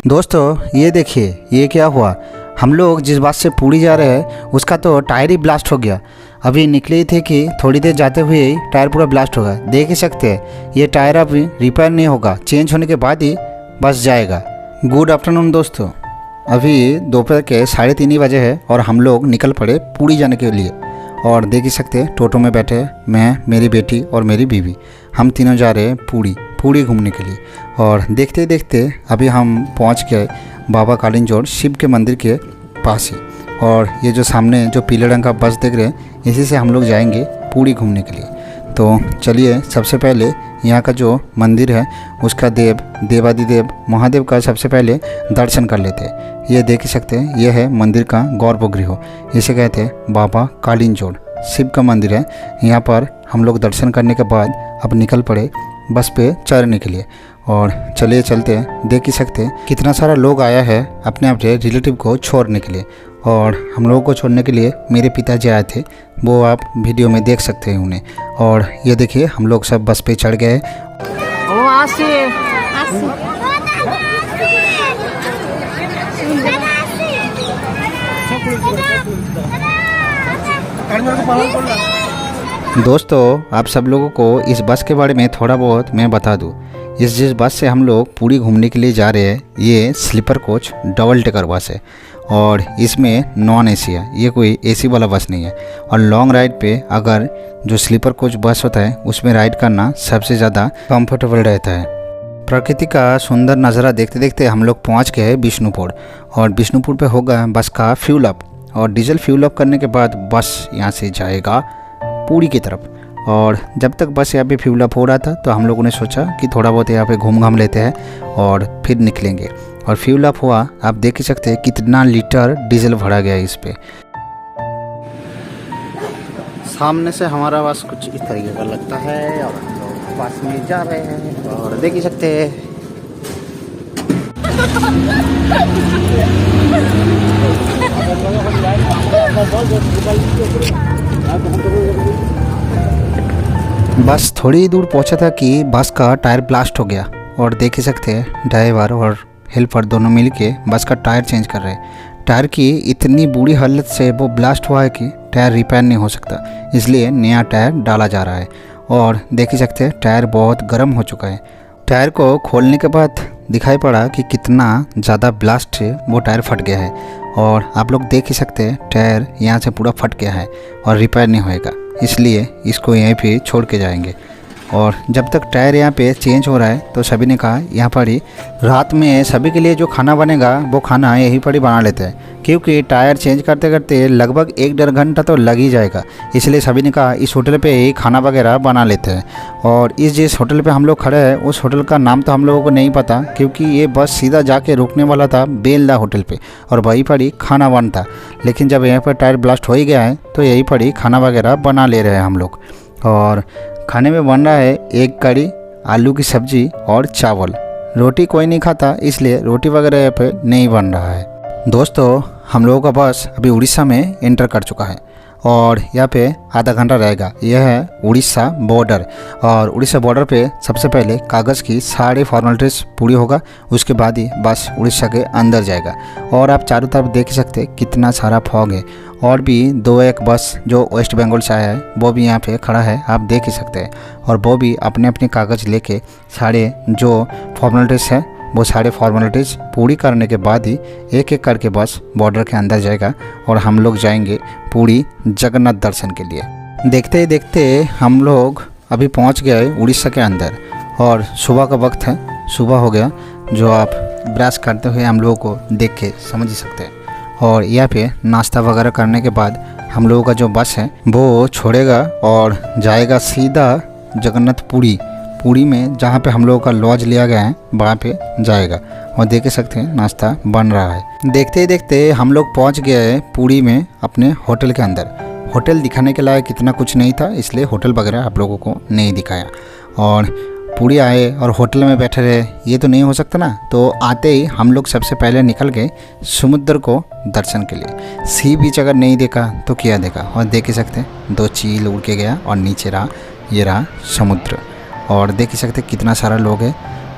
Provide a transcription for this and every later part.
दोस्तों ये देखिए ये क्या हुआ। हम लोग जिस बात से पुरी जा रहे हैं उसका तो टायर ही ब्लास्ट हो गया। अभी निकले ही थे कि थोड़ी देर जाते हुए ही टायर पूरा ब्लास्ट होगा। देख ही सकते हैं ये टायर अभी रिपेयर नहीं होगा, चेंज होने के बाद ही बस जाएगा। गुड आफ्टरनून दोस्तों, अभी दोपहर के 3:30 बजे है और हम लोग निकल पड़े पुरी जाने के लिए। और देख ही सकते हैं टोटो में बैठे मैं, मेरी बेटी और मेरी बीवी, हम तीनों जा रहे हैं पुरी घूमने के लिए। और देखते देखते अभी हम पहुंच गए बाबा कालिंजोर शिव के मंदिर के पास ही। और ये जो सामने जो पीले रंग का बस देख रहे हैं इसी से हम लोग जाएंगे पुरी घूमने के लिए। तो चलिए सबसे पहले यहाँ का जो मंदिर है उसका देवादिदेव महादेव का सबसे पहले दर्शन कर लेते हैं। ये देख ही सकते हैं ये है मंदिर का गर्भगृह, इसे कहते हैं बाबा कालिंजोर शिव का मंदिर है। यहाँ पर हम लोग दर्शन करने के बाद अब निकल पड़े बस पे चढ़ने के लिए। और चलिए चलते हैं। देख ही सकते हैं कितना सारा लोग आया है अपने अपने रिलेटिव को छोड़ने के लिए। और हम लोगों को छोड़ने के लिए मेरे पिताजी आए थे, वो आप वीडियो में देख सकते हैं उन्हें। और ये देखिए हम लोग सब बस पे चढ़ गए। दोस्तों आप सब लोगों को इस बस के बारे में थोड़ा बहुत मैं बता दूं। जिस बस से हम लोग पुरी घूमने के लिए जा रहे हैं ये sleeper coach double decker bus है। और इसमें नॉन एसी है, ये कोई एसी वाला बस नहीं है। और लॉन्ग राइड पे अगर जो स्लीपर कोच बस होता है उसमें राइड करना सबसे ज़्यादा कंफर्टेबल रहता है। प्रकृति का सुंदर नज़ारा देखते देखते हम लोग पहुँच गए बिष्णुपुर। और बिष्णुपुर पे होगा बस का फ्यूल अप। और डीजल फ्यूल अप करने के बाद बस यहाँ से जाएगा पुरी की तरफ। और जब तक बस यहाँ पे फ्यूल अप हो रहा था तो हम लोगों ने सोचा कि थोड़ा बहुत यहाँ पे घूम घाम लेते हैं और फिर निकलेंगे। और फ्यूल अप हुआ, आप देख ही सकते हैं कितना लीटर डीजल भरा गया है इस पे। सामने से हमारा बस कुछ इस तरीके का लगता है और हम लोग बस में जा रहे हैं और देख ही सकते हैं। बस थोड़ी ही दूर पहुंचा था कि बस का टायर ब्लास्ट हो गया। और देख ही सकते हैं ड्राइवर और हेल्पर दोनों मिलके बस का टायर चेंज कर रहे हैं। टायर की इतनी बुरी हालत से वो ब्लास्ट हुआ है कि टायर रिपेयर नहीं हो सकता, इसलिए नया टायर डाला जा रहा है। और देख ही सकते हैं टायर बहुत गर्म हो चुका है। टायर को खोलने के बाद दिखाई पड़ा कि कितना ज़्यादा ब्लास्ट से वो टायर फट गया है। और आप लोग देख ही सकते हैं टायर यहाँ से पूरा फट गया है और रिपेयर नहीं होएगा, इसलिए इसको यहीं पे छोड़ के जाएंगे। और जब तक टायर यहाँ पे चेंज हो रहा है तो सभी ने कहा यहाँ पर ही रात में सभी के लिए जो खाना बनेगा वो खाना यहीं पर ही बना लेते हैं, क्योंकि टायर चेंज करते करते लगभग 1-1.5 घंटा तो लग ही जाएगा। इसलिए सभी ने कहा इस होटल पे ही खाना वगैरह बना लेते हैं। और जिस होटल पे हम लोग खड़े हैं उस होटल का नाम तो हम लोगों को नहीं पता, क्योंकि ये बस सीधा जाके रुकने वाला था बेलदा होटल पे और वहीं पर ही खाना बनता। लेकिन जब यहाँ पर टायर ब्लास्ट हो ही गया है तो यहीं पर ही खाना वगैरह बना ले रहे हैं हम लोग। और खाने में बन रहा है एक कड़ी, आलू की सब्जी और चावल। रोटी कोई नहीं खाता इसलिए रोटी वगैरह यहाँ पे नहीं बन रहा है। दोस्तों हम लोगों का बस अभी उड़ीसा में एंटर कर चुका है और यहाँ पे आधा घंटा रहेगा। यह है उड़ीसा बॉर्डर। और उड़ीसा बॉर्डर पे सबसे पहले कागज़ की सारी फॉर्मेलिटीज़ पूरी होगा, उसके बाद ही बस उड़ीसा के अंदर जाएगा। और आप चारों तरफ देख सकते हैं कितना सारा फॉग है। और भी 2-1 बस जो वेस्ट बंगाल से आया है वो भी यहाँ पे खड़ा है, आप देख ही सकते हैं। और वो भी अपने अपने कागज़ लेके सारे जो फॉर्मेलिटीज़ हैं वो सारे फॉर्मेलिटीज़ पूरी करने के बाद ही एक एक करके बस बॉर्डर के अंदर जाएगा और हम लोग जाएंगे पुरी जगन्नाथ दर्शन के लिए। देखते ही देखते हम लोग अभी पहुंच गए उड़ीसा के अंदर। और सुबह का वक्त है, सुबह हो गया, जो आप ब्रश करते हुए हम लोगों को देख के समझ ही सकते हैं। और यहाँ पे नाश्ता वगैरह करने के बाद हम लोगों का जो बस है वो छोड़ेगा और जाएगा सीधा जगन्नाथपुरी में, जहाँ पे हम लोगों का लॉज लिया गया है वहाँ पे जाएगा। और देख सकते हैं नाश्ता बन रहा है। देखते ही देखते हम लोग पहुँच गए पुरी में अपने होटल के अंदर। होटल दिखाने के लायक इतना कुछ नहीं था, इसलिए होटल वगैरह आप लोगों को नहीं दिखाया। और पुरी आए और होटल में बैठे रहे ये तो नहीं हो सकता ना। तो आते ही हम लोग सबसे पहले निकल गए समुद्र को दर्शन के लिए। सी बीच अगर नहीं देखा तो क्या देखा। और देख ही सकते हैं 2 चील उड़ के गया और नीचे रहा ये रहा समुद्र। और देख ही सकते कितना सारा लोग है।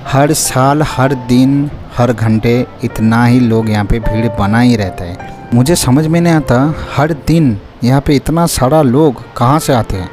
हर साल हर दिन हर घंटे इतना ही लोग यहाँ पे भीड़ बना ही रहता है। मुझे समझ में नहीं आता हर दिन यहाँ पे इतना सारा लोग कहाँ से आते हैं।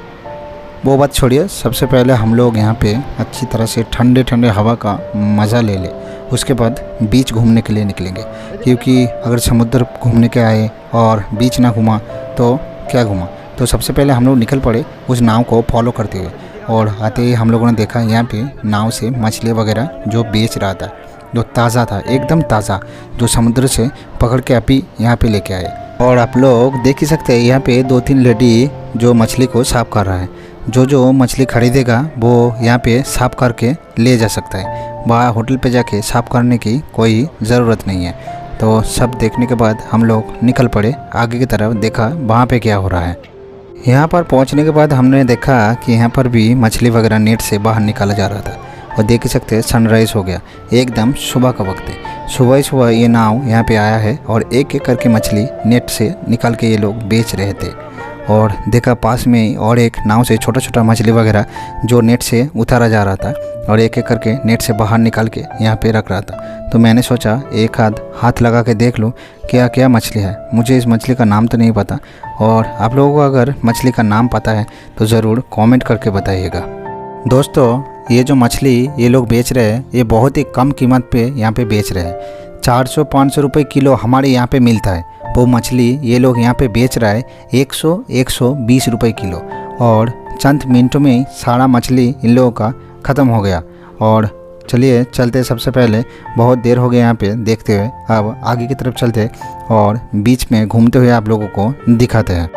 वो बात छोड़िए, सबसे पहले हम लोग यहाँ पे अच्छी तरह से ठंडे ठंडे हवा का मज़ा ले ले। उसके बाद बीच घूमने के लिए निकलेंगे, क्योंकि अगर समुद्र घूमने के आए और बीच ना घूमा तो क्या घूमा। तो सबसे पहले हम लोग निकल पड़े उस नाव को फॉलो करते हुए, और आते ही हम लोगों ने देखा यहाँ पे नाव से मछली वगैरह जो बेच रहा था, जो ताज़ा था, एकदम ताज़ा, जो समुद्र से पकड़ के अभी यहाँ पे लेके आए। और आप लोग देख ही सकते हैं यहाँ पे 2-3 लेडी जो मछली को साफ़ कर रहा है। जो मछली खरीदेगा वो यहाँ पे साफ़ करके ले जा सकता है, वहाँ होटल पे जाके साफ़ करने की कोई ज़रूरत नहीं है। तो सब देखने के बाद हम लोग निकल पड़े आगे की तरफ, देखा वहाँ पे क्या हो रहा है। यहाँ पर पहुँचने के बाद हमने देखा कि यहाँ पर भी मछली वगैरह नेट से बाहर निकाला जा रहा था। और देख ही सकते हैं सनराइज़ हो गया, एकदम सुबह का वक्त है। सुबह ही सुबह ये नाव यहाँ पे आया है और एक एक करके मछली नेट से निकाल के ये लोग बेच रहे थे। और देखा पास में और एक नाव से छोटा छोटा मछली वगैरह जो नेट से उतारा जा रहा था और एक एक करके नेट से बाहर निकाल के यहाँ पे रख रहा था। तो मैंने सोचा एक आध हाथ लगा के देख लूँ क्या क्या मछली है। मुझे इस मछली का नाम तो नहीं पता, और आप लोगों को अगर मछली का नाम पता है तो ज़रूर कमेंट करके बताइएगा। दोस्तों, ये जो मछली ये लोग बेच रहे हैं ये बहुत ही कम कीमत पे यहाँ पे बेच रहे हैं। 400-500 रुपये किलो हमारे यहाँ पे मिलता है, वो मछली ये लोग यहाँ पे बेच रहा है 100-120 रुपये किलो। और चंद मिनटों में ही सारा मछली इन लोगों का ख़त्म हो गया। और चलिए चलते, सबसे पहले बहुत देर हो गया यहाँ पे देखते हुए, अब आगे की तरफ चलते और बीच में घूमते हुए आप लोगों को दिखाते हैं।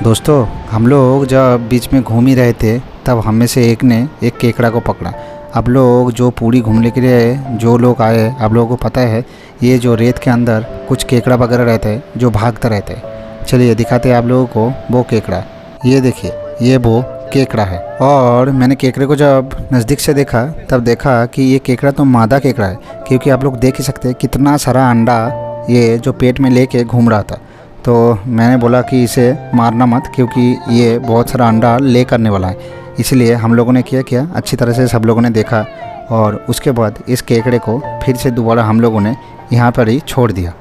दोस्तों, हम लोग जब बीच में घूम ही रहे थे तब हम में से एक ने एक केकड़ा को पकड़ा। आप लोग जो पूरी घूमने के लिए जो लोग आए, आप लोगों को पता है ये जो रेत के अंदर कुछ केकड़ा वगैरह रहता है जो भागता रहता है। चलिए दिखाते हैं आप लोगों को वो केकड़ा। ये देखिए, ये वो केकड़ा है। और मैंने केकड़े को जब नज़दीक से देखा तब देखा कि ये केकड़ा तो मादा केकड़ा है, क्योंकि आप लोग देख ही सकते हैं कितना सारा अंडा ये जो पेट में लेके घूम रहा था। तो मैंने बोला कि इसे मारना मत, क्योंकि ये बहुत सारा अंडा ले करने वाला है। इसलिए हम लोगों ने किया अच्छी तरह से सब लोगों ने देखा, और उसके बाद इस केकड़े को फिर से दोबारा हम लोगों ने यहाँ पर ही छोड़ दिया।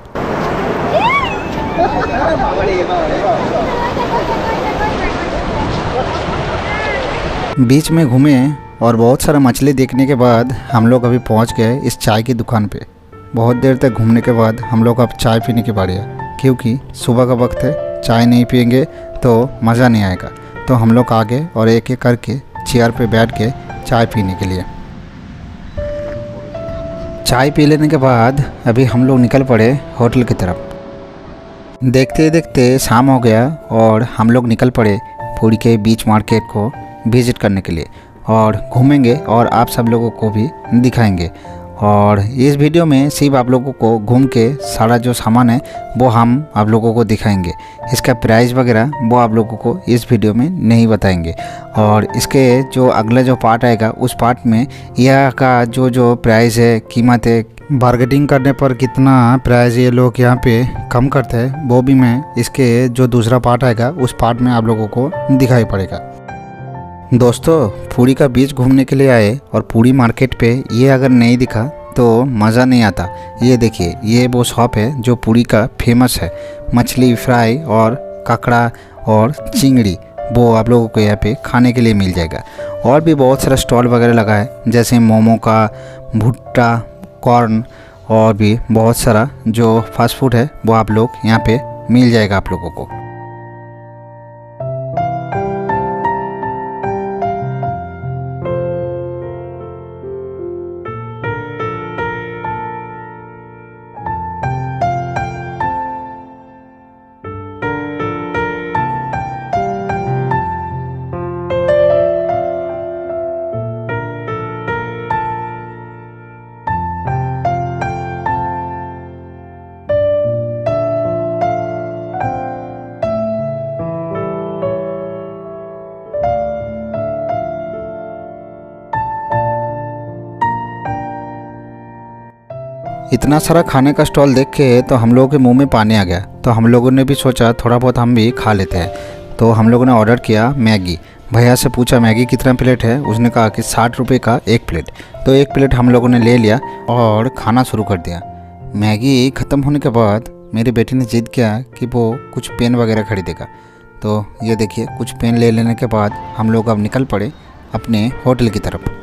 बीच में घूमे और बहुत सारा मछली देखने के बाद हम लोग अभी पहुँच गए इस चाय की दुकान पे। बहुत देर तक घूमने के बाद हम लोग अब चाय पीने की बारी है, क्योंकि सुबह का वक्त है, चाय नहीं पियेंगे तो मज़ा नहीं आएगा। तो हम लोग आ गए और एक एक करके चेयर पे बैठ के चाय पीने के लिए। चाय पी लेने के बाद अभी हम लोग निकल पड़े होटल की तरफ। देखते देखते शाम हो गया और हम लोग निकल पड़े पुरी के बीच मार्केट को विज़िट करने के लिए, और घूमेंगे और आप सब लोगों को भी दिखाएंगे। और इस वीडियो में सिर्फ आप लोगों को घूम के सारा जो सामान है वो हम आप लोगों को दिखाएंगे। इसका प्राइस वगैरह वो आप लोगों को इस वीडियो में नहीं बताएंगे। और इसके जो अगला जो पार्ट आएगा उस पार्ट में यह का जो प्राइस है, कीमत है, बार्गेनिंग करने पर कितना प्राइस ये लोग यहाँ पे कम करते हैं, वो भी मैं इसके जो दूसरा पार्ट आएगा उस पार्ट में आप लोगों को दिखाई पड़ेगा। दोस्तों, पुरी का बीच घूमने के लिए आए और पुरी मार्केट पे ये अगर नहीं दिखा तो मज़ा नहीं आता। ये देखिए, ये वो शॉप है जो पुरी का फेमस है। मछली फ्राई और काकड़ा और चिंगड़ी वो आप लोगों को यहाँ पे खाने के लिए मिल जाएगा। और भी बहुत सारा स्टॉल वगैरह लगा है, जैसे मोमो का, भुट्टा, कॉर्न, और भी बहुत सारा जो फास्ट फूड है वो आप लोग यहाँ पे मिल जाएगा आप लोगों को। इतना सारा खाने का स्टॉल देख के तो हम लोगों के मुंह में पानी आ गया। तो हम लोगों ने भी सोचा थोड़ा बहुत हम भी खा लेते हैं। तो हम लोगों ने ऑर्डर किया मैगी। भैया से पूछा मैगी कितना प्लेट है, उसने कहा कि 60 रुपये का एक प्लेट। तो एक प्लेट हम लोगों ने ले लिया और खाना शुरू कर दिया। मैगी ख़त्म होने के बाद मेरी बेटी ने जिद किया कि वो कुछ पेन वगैरह खरीदेगा। तो ये देखिए, कुछ पेन ले लेने के बाद हम लोग अब निकल पड़े अपने होटल की तरफ।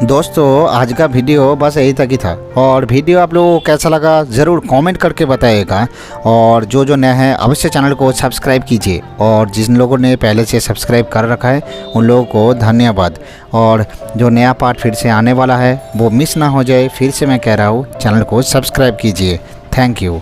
दोस्तों, आज का वीडियो बस यही तक ही था, और वीडियो आप लोगों को कैसा लगा ज़रूर कमेंट करके बताइएगा। और जो नया है अवश्य चैनल को सब्सक्राइब कीजिए, और जिन लोगों ने पहले से सब्सक्राइब कर रखा है उन लोगों को धन्यवाद। और जो नया पार्ट फिर से आने वाला है वो मिस ना हो जाए, फिर से मैं कह रहा हूँ चैनल को सब्सक्राइब कीजिए। Thank you.